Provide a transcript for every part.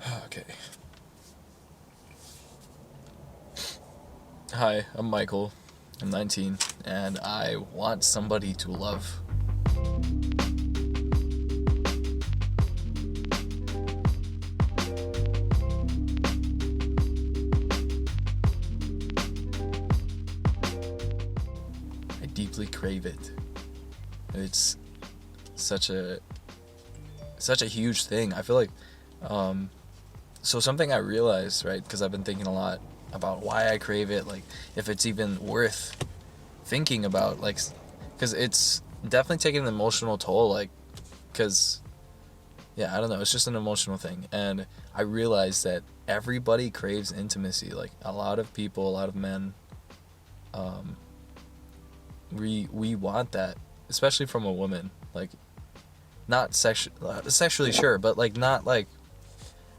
Okay. Hi, I'm Michael. I'm 19, and I want somebody to love. I deeply crave it. It's such a such a huge thing. I feel like so something I realized, right, because I've been thinking a lot about why I crave it, like if it's even worth thinking about, like because it's definitely taking an emotional toll, like because yeah, I don't know, it's just an emotional thing. And I realized that everybody craves intimacy. Like a lot of people, a lot of men, um we want that, especially from a woman. Like not sexually, sure, but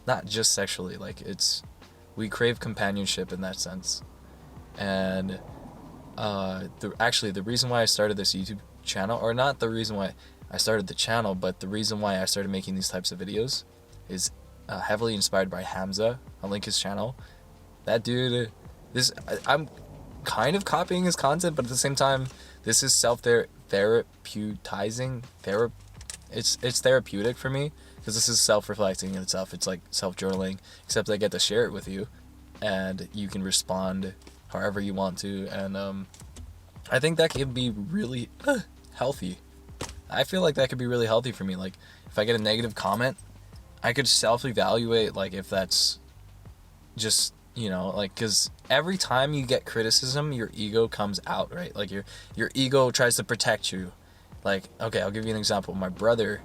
not just sexually. Like it's we crave companionship in that sense. And the reason why I started this YouTube channel, or not the reason why I started the channel, but the reason why I started making these types of videos is heavily inspired by Hamza. I'll link his channel. That dude, I'm kind of copying his content, but at the same time, this is therapeutic. It's therapeutic for me because this is self-reflecting in itself. It's like self-journaling, except I get to share it with you, and you can respond however you want to. And I think that can be really healthy. I feel like that could be really healthy for me. Like if I get a negative comment, I could self-evaluate, like if that's just, like, because every time you get criticism, your ego comes out, right? Like your ego tries to protect you. Like, okay, I'll give you an example. My brother,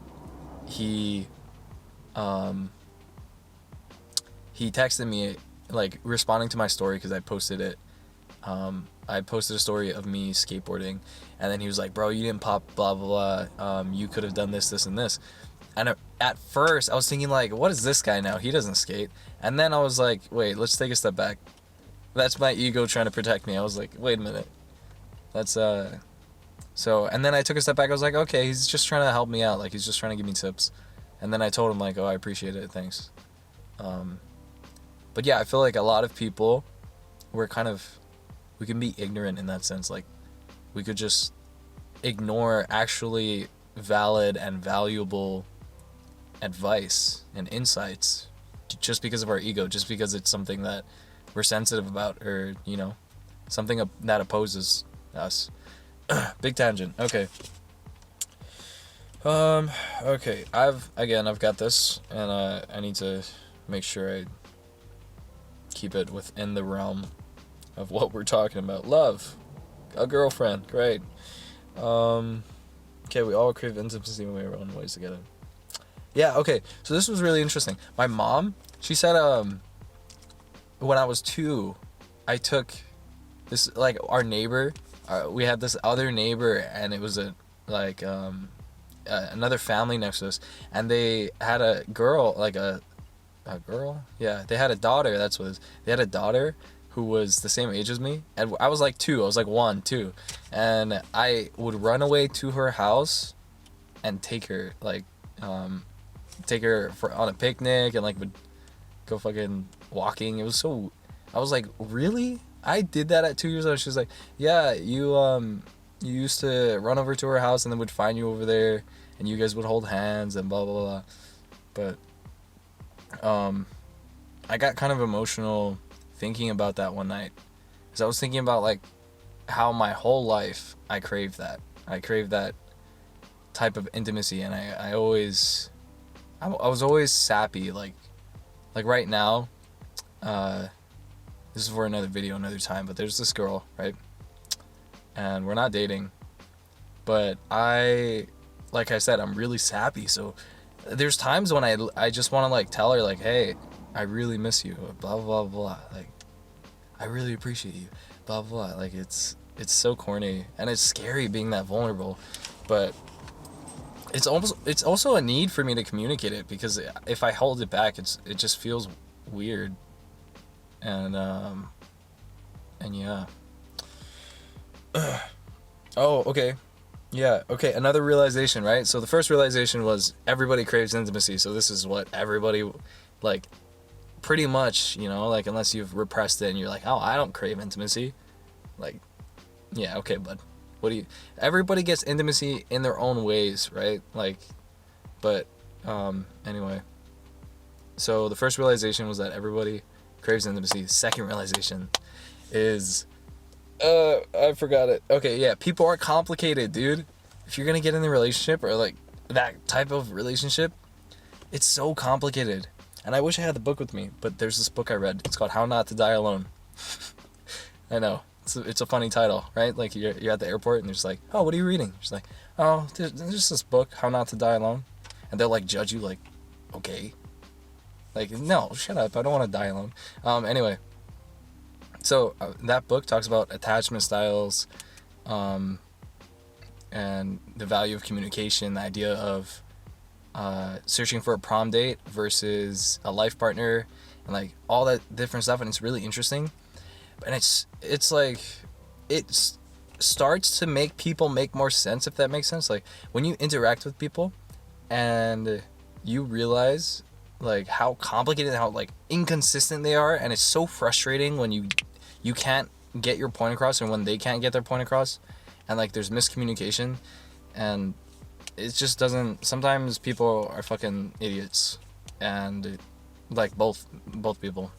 he um he texted me, like, responding to my story because I posted it. I posted a story of me skateboarding, and then he was like, bro, you didn't pop blah blah blah, you could have done this and this. And at first I was thinking, like, what is this guy now? He doesn't skate. And then I was like, wait, let's take a step back. That's my ego trying to protect me. I was like, wait a minute. That's so, and then I took a step back. I was like, okay, he's just trying to help me out. Like, he's just trying to give me tips. And then I told him, like, oh, I appreciate it, thanks. um but yeah, I feel like a lot of people, we can be ignorant in that sense. Like, we could just ignore actually valid and valuable advice and insights just because of our ego, just because it's something that we're sensitive about, or something that opposes us. Big tangent. Okay. Okay, I've got this, and I need to make sure I keep it within the realm of what we're talking about. Love, a girlfriend, great. Okay, we all crave intimacy when we were on ways together. Yeah, okay. So this was really interesting. My mom, she said, when I was 2, I took this, like, our neighbor. We had this other neighbor, and it was another family next to us, and they had a girl, like a girl. Yeah, they had a daughter. That's what it is. They had a daughter who was the same age as me, and I was like 2. I was like 1, 2, and I would run away to her house and take her, like, on a picnic, and, like, would go fucking walking. It was so, I was like, really? I did that at 2 years old. She was like, yeah, you used to run over to her house and then would find you over there, and you guys would hold hands and blah blah blah. But I got kind of emotional thinking about that one night, because I was thinking about, like, how my whole life I craved that type of intimacy. And I was always sappy, like right now. This is for another video, another time, but there's this girl, right, and we're not dating, but like I said, I'm really sappy. So there's times when I just want to, like, tell her, like, hey, I really miss you, blah blah blah, like, I really appreciate you, blah blah. Like, it's so corny, and it's scary being that vulnerable, but it's also a need for me to communicate it, because if I hold it back, it just feels weird. And yeah. Oh, okay. Yeah, okay, another realization, right? So the first realization was everybody craves intimacy, so this is what everybody, like, pretty much, you know, like, unless you've repressed it and you're like, oh, I don't crave intimacy. Like, yeah, okay, bud. Everybody gets intimacy in their own ways, right? Like, but, anyway. So the first realization was that everybody craves intimacy. The second realization is, I forgot it. Okay, yeah, people are complicated, dude. If you're gonna get in a relationship, or like that type of relationship, it's so complicated. And I wish I had the book with me, but there's this book I read. It's called How Not to Die Alone. I know. It's a funny title, right? Like, you're at the airport and they're just like, oh, what are you reading? She's like, oh, there's just this book, How Not to Die Alone. And they'll like judge you like, okay. Like, no, shut up. I don't want to die alone. Anyway. So that book talks about attachment styles, and the value of communication, the idea of searching for a prom date versus a life partner, and like all that different stuff. And it's really interesting. And it's like, it starts to make people make more sense, if that makes sense. Like, when you interact with people and you realize like how complicated and how like inconsistent they are, and it's so frustrating when you can't get your point across, and when they can't get their point across, and like there's miscommunication, and it just doesn't. Sometimes people are fucking idiots, and like both people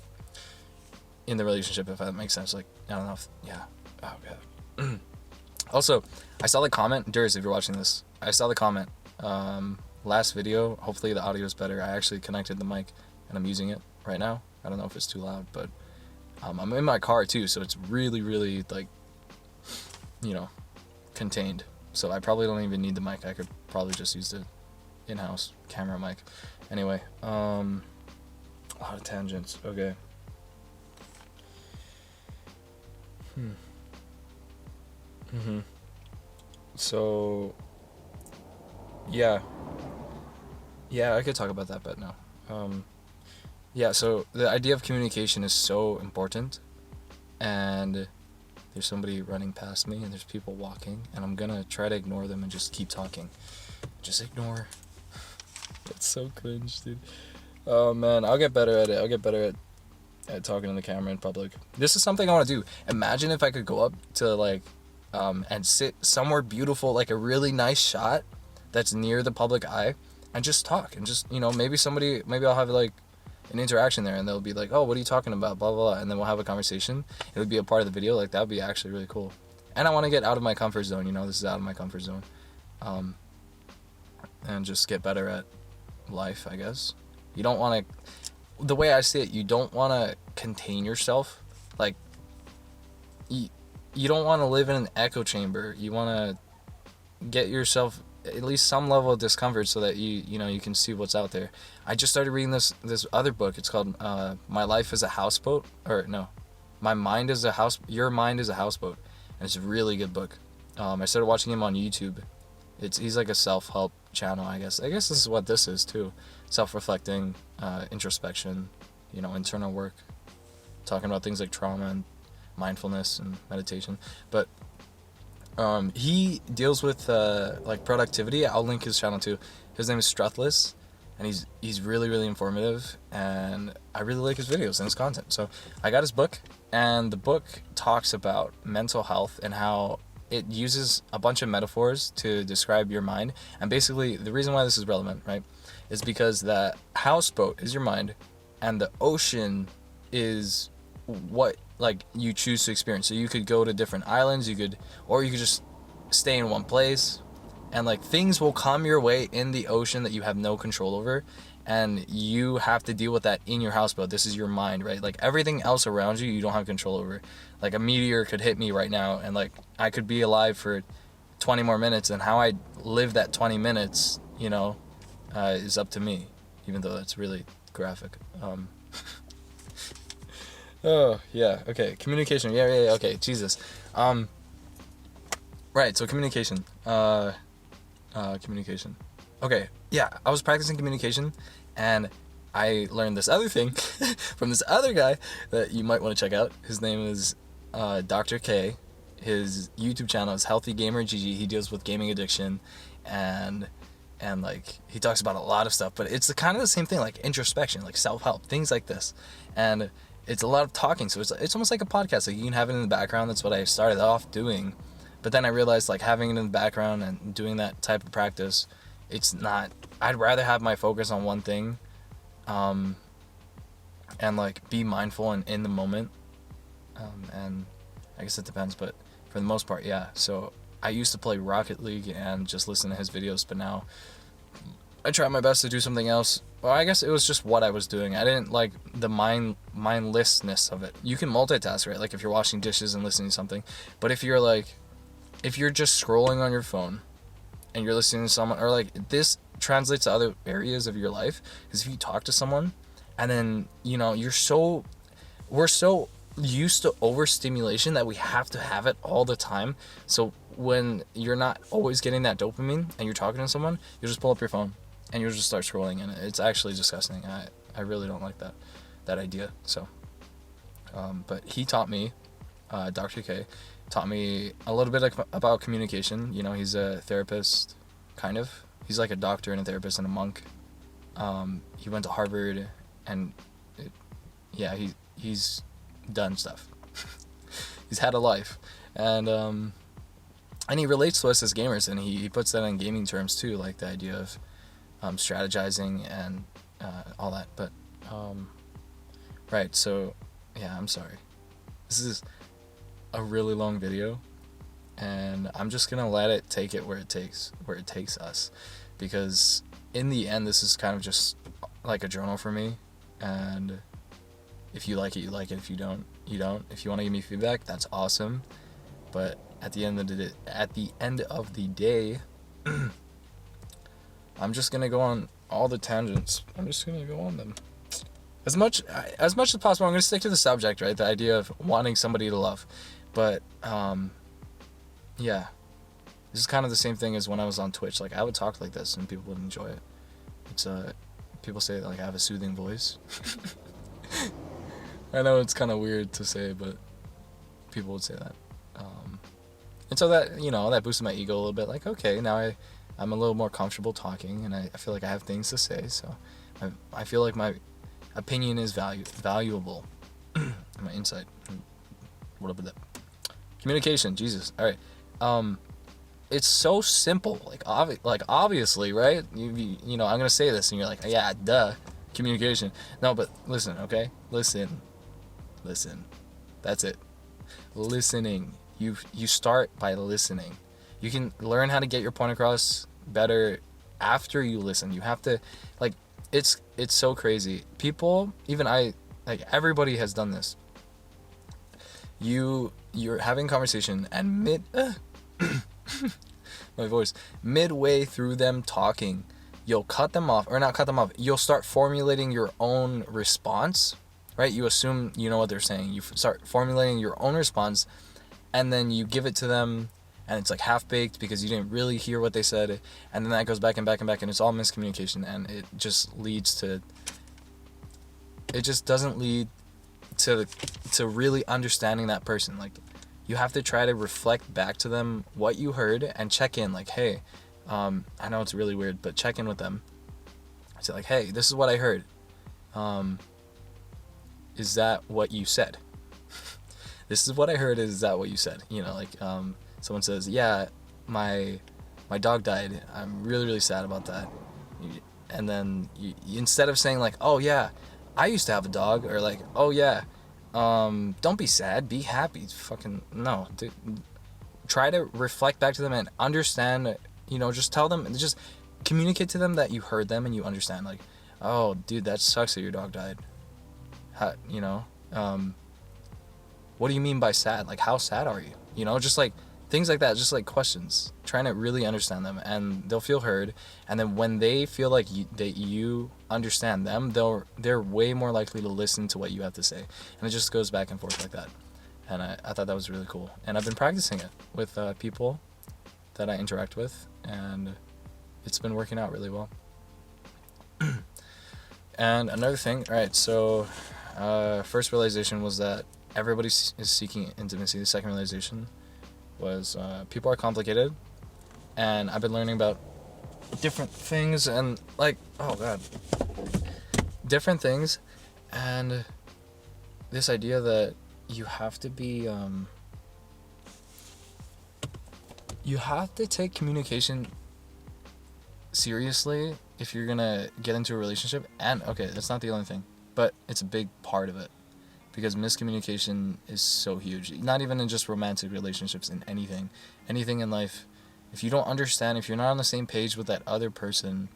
in the relationship, if that makes sense. Like, I don't know if, yeah. Oh god. Also, I saw the comment, Durs, if you're watching this, I saw the comment last video. Hopefully the audio is better. I actually connected the mic and I'm using it right now. I don't know if it's too loud, but I'm in my car too, so it's really, really like, you know, contained. So I probably don't even need the mic. I could probably just use the in-house camera mic. Anyway, a lot of tangents. Okay. So, yeah, I could talk about that, but no. Yeah, so the idea of communication is so important, and there's somebody running past me, and there's people walking, and I'm gonna try to ignore them and just keep talking. Just ignore. It's so cringe, dude. Oh man, I'll get better at it. I'll get better at talking to the camera in public. This is something I want to do. Imagine if I could go up to like and sit somewhere beautiful, like a really nice shot that's near the public eye, and just talk, and just, you know, maybe I'll have like an interaction there, and they'll be like, oh, what are you talking about, blah blah blah, and then we'll have a conversation. It would be a part of the video. Like, that would be actually really cool. And I want to get out of my comfort zone, you know. This is out of my comfort zone, and just get better at life, I guess. You don't want to, the way I see it, you don't want to contain yourself. Like, you don't want to live in an echo chamber. You want to get yourself at least some level of discomfort so that you know, you can see what's out there. I just started reading this other book. It's called My Life is a Houseboat, or no, Your Mind is a Houseboat, and it's a really good book. I started watching him on YouTube. He's like a self-help channel, I guess. This is what this is too. Self-reflecting, introspection, you know, internal work, talking about things like trauma and mindfulness and meditation. But he deals with like productivity. I'll link his channel too. His name is Struthless, and he's really, really informative, and I really like his videos and his content. So I got his book, and the book talks about mental health and how it uses a bunch of metaphors to describe your mind. And basically, the reason why this is relevant, right, is because the houseboat is your mind, and the ocean is what like you choose to experience. So you could go to different islands, or you could just stay in one place, and like things will come your way in the ocean that you have no control over, and you have to deal with that in your houseboat. This is your mind, right? Like, everything else around you don't have control over. Like, a meteor could hit me right now, and like I could be alive for 20 more minutes, and how I live that 20 minutes, you know, is up to me, even though that's really graphic. Oh, yeah, okay, communication, yeah, okay, Jesus. Right, so communication. Communication. Okay, yeah, I was practicing communication, and I learned this other thing from this other guy that you might want to check out. His name is Dr. K. His YouTube channel is Healthy Gamer GG. He deals with gaming addiction, and and like he talks about a lot of stuff, but it's kind of the same thing, like introspection, like self-help, things like this. And it's a lot of talking, so it's almost like a podcast. Like you can have it in the background. That's what I started off doing, but then I realized like having it in the background and doing that type of practice, it's not, I'd rather have my focus on one thing, and like be mindful and in the moment, and I guess it depends, but for the most part, yeah. So I used to play Rocket League and just listen to his videos, but now I try my best to do something else. Well, I guess it was just what I was doing. I didn't like the mindlessness of it. You can multitask, right? Like if you're washing dishes and listening to something, but if you're just scrolling on your phone and you're listening to someone, or like this translates to other areas of your life, because if you talk to someone and then we're so used to overstimulation that we have to have it all the time. So when you're not always getting that dopamine and you're talking to someone, you just pull up your phone and you'll just start scrolling, and it's actually disgusting. I really don't like that idea. So but he taught me, Dr. K taught me a little bit about communication. He's a therapist, kind of. He's like a doctor and a therapist and a monk. He went to Harvard, and he's done stuff. He's had a life, and he relates to us as gamers, and he puts that in gaming terms too, like the idea of strategizing and all that. But right, so yeah, I'm sorry. This is a really long video, and I'm just gonna let it take it where it takes us, because in the end this is kind of just like a journal for me, and if you like it, you like it. If you don't, you don't. If you want to give me feedback, that's awesome. But at the end of the day, I'm just gonna go on all the tangents. I'm just gonna go on them as much as possible. I'm gonna stick to the subject, right? The idea of wanting somebody to love. But yeah, this is kind of the same thing as when I was on Twitch. Like I would talk like this, and people would enjoy it. It's people say that, like, I have a soothing voice. I know it's kind of weird to say, but people would say that. And so that, that boosted my ego a little bit. Like, okay, now I'm a little more comfortable talking, and I feel like I have things to say. So I feel like my opinion is valuable. My insight. What up with that? Communication, Jesus. All right. It's so simple. Like obviously, right? I'm gonna say this, and you're like, yeah, duh. Communication. No, but listen, okay? Listen. That's it. Listening. You start by listening. You can learn how to get your point across better after you listen. You have to, like, it's so crazy. People, even I, like, everybody has done this. You're having a conversation, and my voice, midway through them talking, you'll cut them off, or not cut them off. You'll start formulating your own response, right? You assume you know what they're saying. You start formulating your own response, and then you give it to them, and it's like half-baked because you didn't really hear what they said, and then that goes back and back and back, and it's all miscommunication, and it just doesn't lead to really understanding that person. Like, you have to try to reflect back to them what you heard and check in, like, hey, I know it's really weird, but check in with them. Say, like, hey, this is what I heard. Is that what you said? This is what I heard. Is that what you said? Someone says, yeah, my dog died. I'm really, really sad about that. And then you instead of saying, like, oh yeah, I used to have a dog, or like, oh yeah, don't be sad, be happy. Fucking no, dude. Try to reflect back to them and understand. Just tell them, just communicate to them that you heard them and you understand. Like, oh, dude, that sucks that your dog died. What do you mean by sad? Like, how sad are you? Just like things like that, just like questions, trying to really understand them, and they'll feel heard. And then when they feel like you understand them, they're way more likely to listen to what you have to say. And it just goes back and forth like that. And I thought that was really cool. And I've been practicing it with people that I interact with, and it's been working out really well. And another thing, all right, so first realization was that everybody is seeking intimacy. The second realization was people are complicated, and I've been learning about different things, and like, oh god, different things, and this idea that you have to be you have to take communication seriously if you're gonna get into a relationship. And okay, that's not the only thing, but it's a big part of it, because miscommunication is so huge, not even in just romantic relationships, in anything in life. If you don't understand, if you're not on the same page with that other person,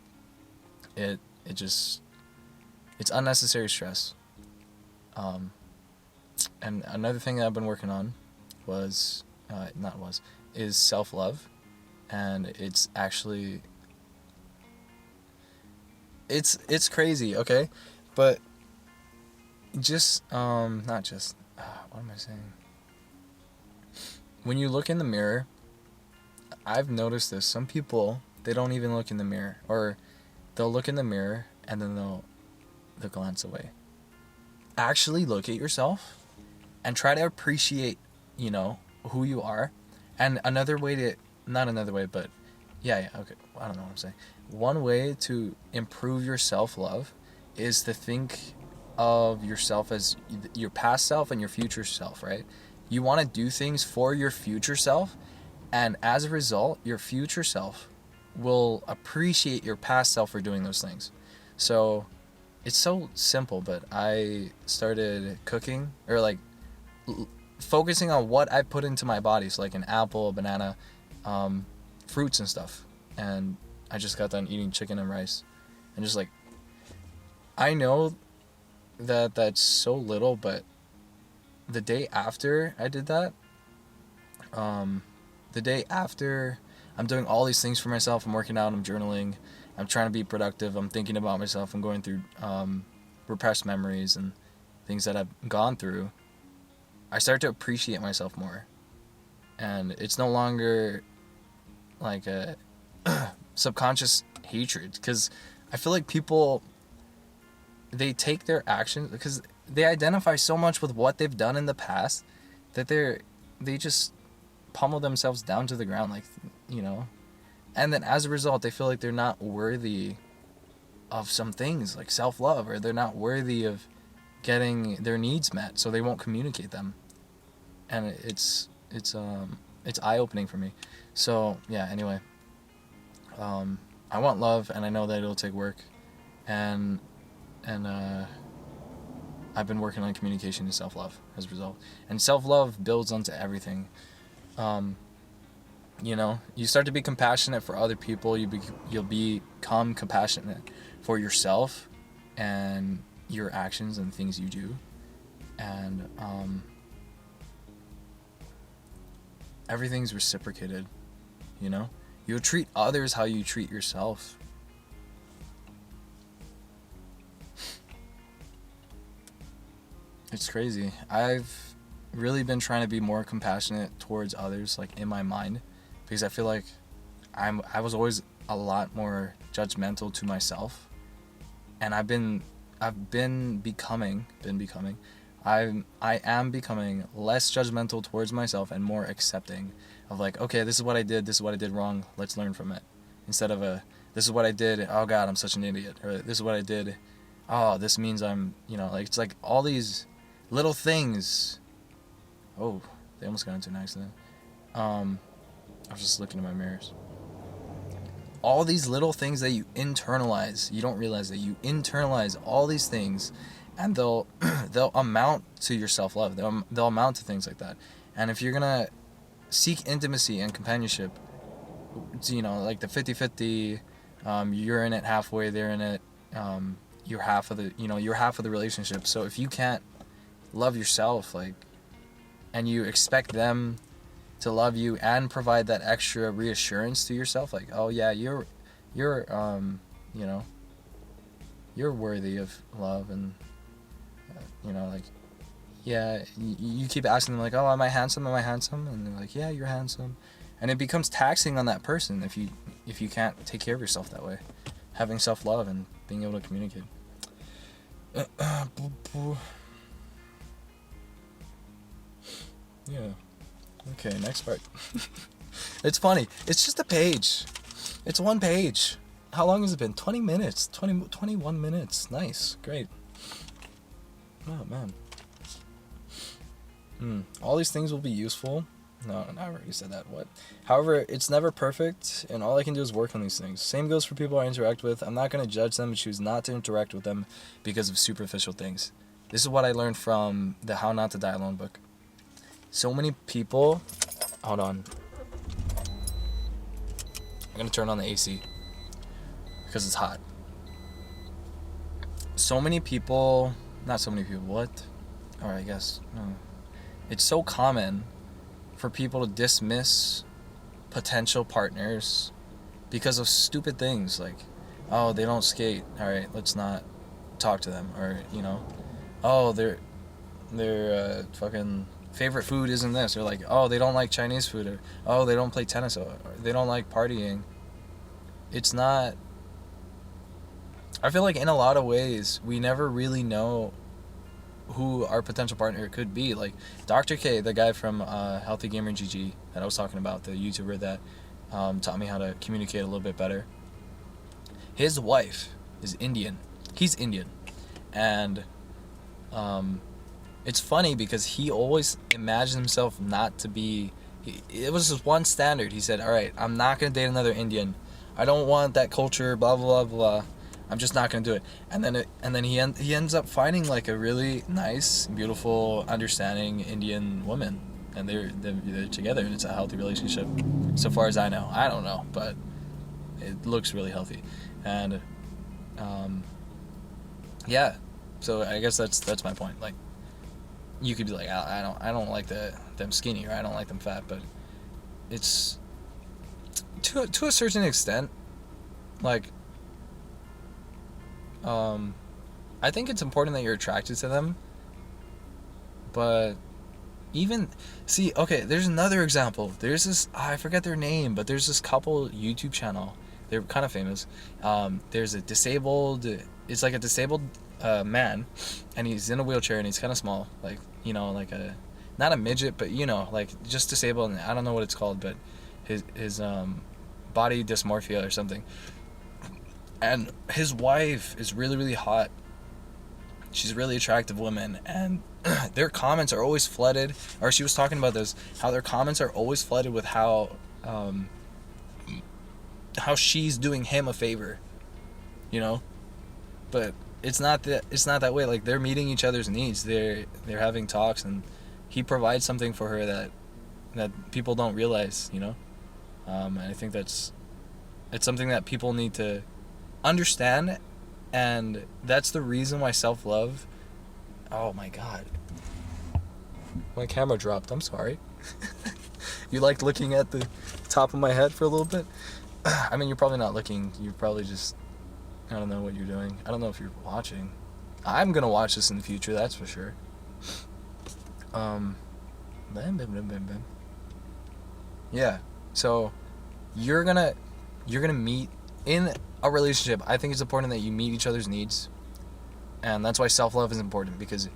it just, it's unnecessary stress. And another thing that I've been working on was is self-love, and it's actually, it's crazy, okay, but just not just what am I saying? When you look in the mirror, I've noticed this. Some people, they don't even look in the mirror, or they'll look in the mirror and then they'll glance away. Actually look at yourself and try to appreciate, who you are. And another way to, not another way, but yeah, okay, I don't know what I'm saying. One way to improve your self-love is to think of yourself as your past self and your future self, right? You want to do things for your future self, and as a result, your future self will appreciate your past self for doing those things. So it's so simple, but I started cooking, or like focusing on what I put into my body. So like an apple, a banana, fruits and stuff. And I just got done eating chicken and rice, and just like, I know that that's so little, but the day after I did that, the day after, I'm doing all these things for myself. I'm working out, I'm journaling, I'm trying to be productive, I'm thinking about myself, I'm going through repressed memories and things that I've gone through. I start to appreciate myself more, and it's no longer like a subconscious hatred, because I feel like people, they take their actions, because they identify so much with what they've done in the past, that they just pummel themselves down to the ground, like, and then as a result they feel like they're not worthy of some things like self-love, or they're not worthy of getting their needs met, so they won't communicate them. And it's eye-opening for me. So yeah, anyway, I want love, and I know that it'll take work, and I've been working on communication and self-love as a result. And self-love builds onto everything. You start to be compassionate for other people. You'll become compassionate for yourself and your actions and things you do. And everything's reciprocated. You'll treat others how you treat yourself. It's crazy. I've really been trying to be more compassionate towards others, like in my mind, because I feel like I was always a lot more judgmental to myself, and I am becoming less judgmental towards myself and more accepting of, like, okay, this is what I did wrong, let's learn from it, instead of this is what I did, oh god, I'm such an idiot, or this is what I did, oh, this means I'm, like, it's like all these little things. Oh, they almost got into an accident. I was just looking at my mirrors. All these little things that you internalize, you don't realize that you internalize all these things, and they'll amount to your self-love. They'll amount to things like that. And if you're gonna seek intimacy and companionship, like the 50-50, you're in it halfway, they're in it, you're half of the relationship. So if you can't love yourself, like, and you expect them to love you and provide that extra reassurance to yourself, like, oh yeah, you're worthy of love, and like, yeah, you keep asking them, like, oh, am I handsome, and they're like, yeah, you're handsome, and it becomes taxing on that person if you can't take care of yourself that way, having self-love and being able to communicate. Yeah. Okay, next part. It's funny. It's just a page. It's one page. How long has it been? 20 minutes. 21 minutes. Nice. Great. Oh, man. All these things will be useful. No, I already said that. What? However, it's never perfect, and all I can do is work on these things. Same goes for people I interact with. I'm not going to judge them and choose not to interact with them because of superficial things. This is what I learned from the How Not to Die Alone book. So many people... Hold on. I'm going to turn on the AC because it's hot. So many people... Not so many people. What? Or I guess... No. It's so common for people to dismiss potential partners because of stupid things like, oh, they don't skate, all right, let's not talk to them, or, you know, oh, their fucking favorite food isn't this, or like, oh, they don't like Chinese food, or oh, they don't play tennis, or they don't like partying. It's not... I feel like in a lot of ways we never really know who our potential partner could be. Like Dr. K, the guy from Healthy Gamer GG that I was talking about, the YouTuber that taught me how to communicate a little bit better. His wife is Indian. He's Indian. And it's funny because he always imagined himself not to be... It was just one standard. He said, all right, I'm not going to date another Indian. I don't want that culture, blah, blah, blah, blah. I'm just not gonna do it. And then he ends up finding like a really nice, beautiful, understanding Indian woman, and they're together, and it's a healthy relationship, so far as I know. I don't know, but it looks really healthy, and yeah. So I guess that's my point. Like, you could be like, I don't like them skinny, or I don't like them fat, but it's to a certain extent, like. I think it's important that you're attracted to them, but there's another example. There's this, I forget their name, but there's this couple YouTube channel. They're kind of famous. There's a disabled man, and he's in a wheelchair, and he's kind of small, like, you know, like not a midget, but, you know, like just disabled, and I don't know what it's called, but his body dysmorphia or something. And his wife is really, really hot. She's a really attractive woman, and their comments are always flooded, or she was talking about this, how their comments are always flooded with how she's doing him a favor, you know? But it's not that way. Like, they're meeting each other's needs. They're having talks, and he provides something for her that people don't realize, you know? And I think it's something that people need to understand, and that's the reason why self-love... Oh my god, my camera dropped, I'm sorry. You liked looking at the top of my head for a little bit? I mean, you're probably not looking, you're probably just... I don't know what you're doing. I don't know if you're watching. I'm gonna watch this in the future, that's for sure. Yeah, so you're gonna meet in a relationship. I think it's important that you meet each other's needs, and that's why self-love is important, because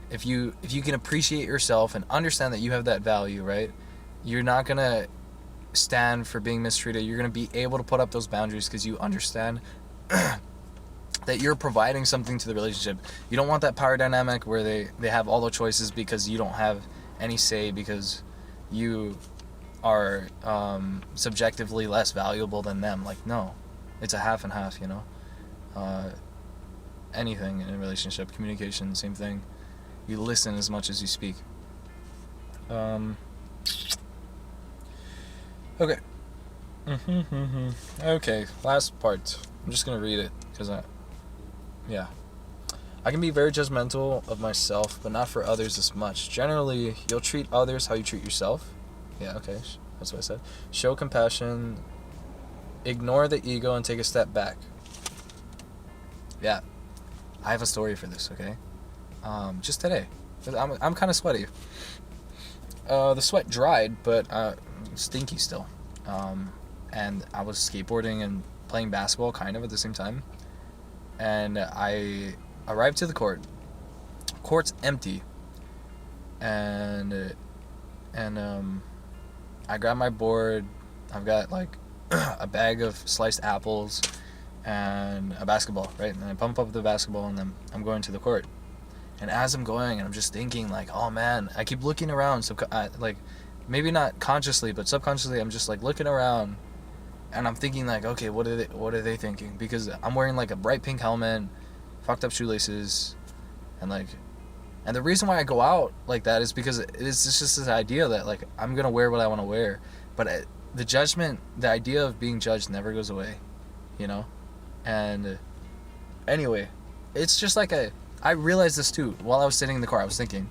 if you can appreciate yourself and understand that you have that value, right, you're not gonna stand for being mistreated. You're gonna be able to put up those boundaries because you understand that you're providing something to the relationship. You don't want that power dynamic where they have all the choices because you don't have any say, because you are subjectively less valuable than them. Like, no. It's a half and half, you know? Anything in a relationship, communication, same thing. You listen as much as you speak. Okay. Okay, last part. I'm just gonna read it, because I can be very judgmental of myself, but not for others as much. Generally, you'll treat others how you treat yourself. Yeah, okay, that's what I said. Show compassion... Ignore the ego and take a step back. Yeah, I have a story for this, okay? Just today. I'm kind of sweaty. The sweat dried, but stinky still. And I was skateboarding and playing basketball kind of at the same time. And I arrived to the court. Court's empty. And I grabbed my board. I've got like a bag of sliced apples and a basketball, right? And I pump up the basketball, and then I'm going to the court. And as I'm going, and I'm just thinking, like, oh man, I keep looking around. So, like, maybe not consciously, but subconsciously, I'm just like looking around, and I'm thinking, like, okay, what are they thinking? Because I'm wearing like a bright pink helmet, fucked up shoelaces, and like, and the reason why I go out like that is because it's just this idea that, like, I'm gonna wear what I want to wear, but the judgment, the idea of being judged never goes away, you know. And anyway, it's just like I realized this too while I was sitting in the car. I was thinking,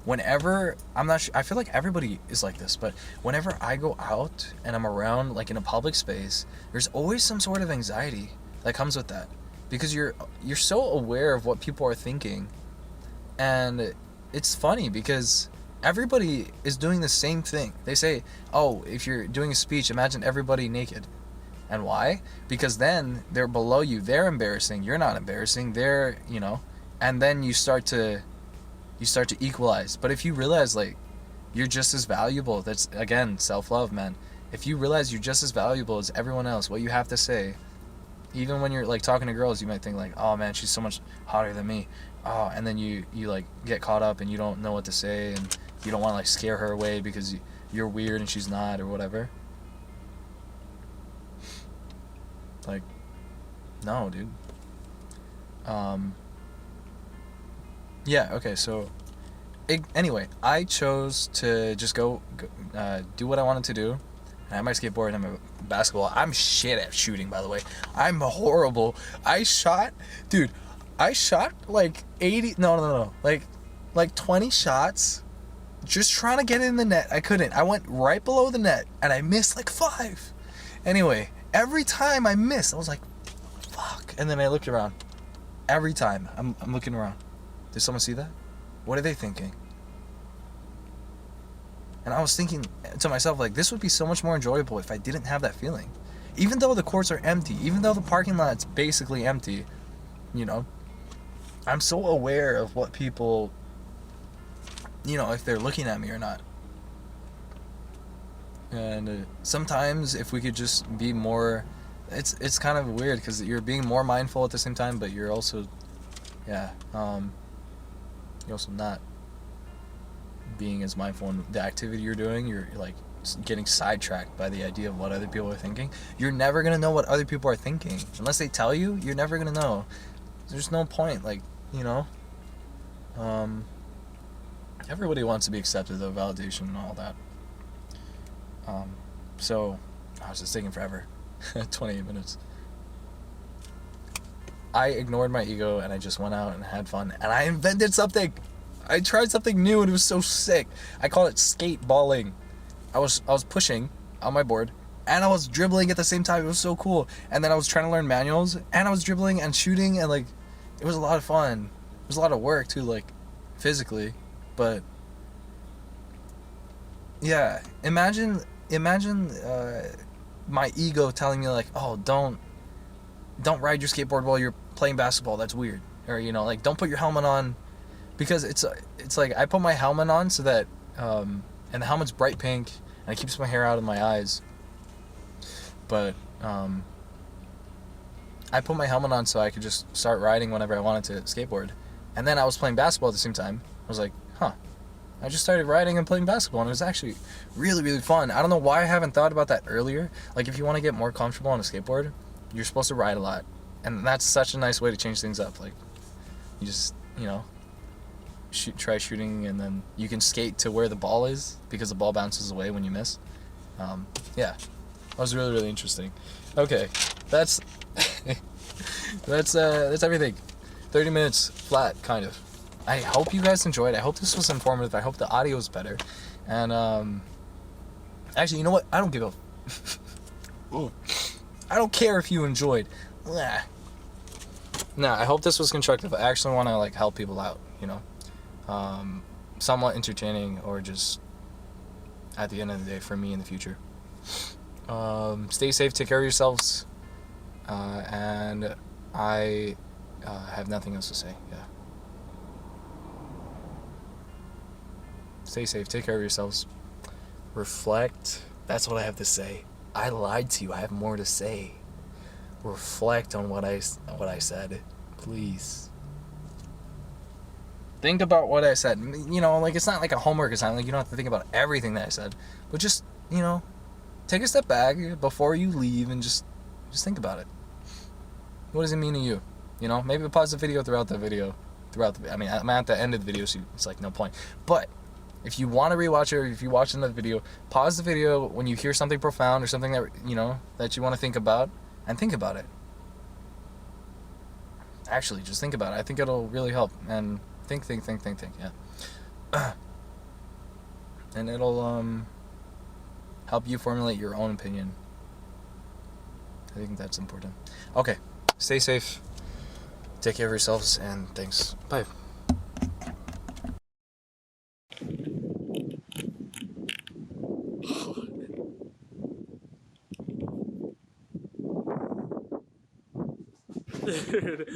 whenever, I'm not sure, I feel like everybody is like this, but whenever I go out and I'm around, like, in a public space, there's always some sort of anxiety that comes with that, because you're so aware of what people are thinking. And it's funny because everybody is doing the same thing. They say, oh, if you're doing a speech, imagine everybody naked. And why? Because then they're below you. They're embarrassing. You're not embarrassing. They're, you know, and then you start to equalize. But if you realize, like, you're just as valuable, that's, again, self-love, man. If you realize you're just as valuable as everyone else, what you have to say, even when you're, like, talking to girls, you might think, like, oh man, she's so much hotter than me. Oh, and then you like get caught up and you don't know what to say, and you don't want to, like, scare her away because you're weird and she's not, or whatever. Like, no, dude. Yeah, okay, so anyway, I chose to just go do what I wanted to do. And I had my skateboard and my basketball. I'm shit at shooting, by the way. I'm horrible. I shot like 80, no, like 20 shots just trying to get in the net. I couldn't. I went right below the net and I missed like 5. Anyway, every time I missed, I was like, fuck. And then I looked around. Every time I'm looking around. Did someone see that? What are they thinking? And I was thinking to myself, like, this would be so much more enjoyable if I didn't have that feeling. Even though the courts are empty, even though the parking lot's basically empty, you know, I'm so aware of what people, you know, if they're looking at me or not. And sometimes if we could just be more, it's kind of weird because you're being more mindful at the same time, but you're also, yeah, you're also not being as mindful in the activity you're doing. You're like getting sidetracked by the idea of what other people are thinking. You're never gonna know what other people are thinking unless they tell you. You're never gonna know. There's no point, like, you know. Everybody wants to be accepted, though, validation and all that. So I was just taking forever. 28 minutes. I ignored my ego and I just went out and had fun, and I invented something. I tried something new and it was so sick. I call it skateballing. I was pushing on my board and I was dribbling at the same time. It was so cool. And then I was trying to learn manuals and I was dribbling and shooting, and like, it was a lot of fun. It was a lot of work too, like, physically, but yeah, imagine my ego telling me, like, oh, don't ride your skateboard while you're playing basketball. That's weird. Or, you know, like, don't put your helmet on, because it's like I put my helmet on so that and the helmet's bright pink and it keeps my hair out of my eyes. But I put my helmet on so I could just start riding whenever I wanted to skateboard. And then I was playing basketball at the same time. I was like, huh. I just started riding and playing basketball, and it was actually really, really fun. I don't know why I haven't thought about that earlier. Like, if you want to get more comfortable on a skateboard, you're supposed to ride a lot. And that's such a nice way to change things up. Like, you just, you know, try shooting, and then you can skate to where the ball is because the ball bounces away when you miss. Yeah, that was really, really interesting. Okay, that's that's everything. 30 minutes flat, kind of. I hope you guys enjoyed. I hope this was informative. I hope the audio was better. And actually, you know what? I don't give a I don't care if you enjoyed. Nah, I hope this was constructive. I actually want to, like, help people out, you know. Somewhat entertaining, or just at the end of the day for me in the future. Stay safe, take care of yourselves, and I have nothing else to say. Yeah. Stay safe, take care of yourselves, reflect. That's what I have to say. I lied to you. I have more to say. Reflect on what I said, please. Think about what I said. You know, like, it's not like a homework assignment. Like, you don't have to think about everything that I said, but just, you know, take a step back before you leave and just think about it. What does it mean to you? You know, maybe pause the video throughout the video. I mean, I'm at the end of the video, so it's like no point. But if you want to rewatch it, or if you watch another video, pause the video when you hear something profound or something that, you know, that you want to think about, and think about it. Actually, just think about it. I think it'll really help. And think, yeah. And it'll help you formulate your own opinion. I think that's important. Okay, stay safe. Take care of yourselves, and thanks. Bye. Dude,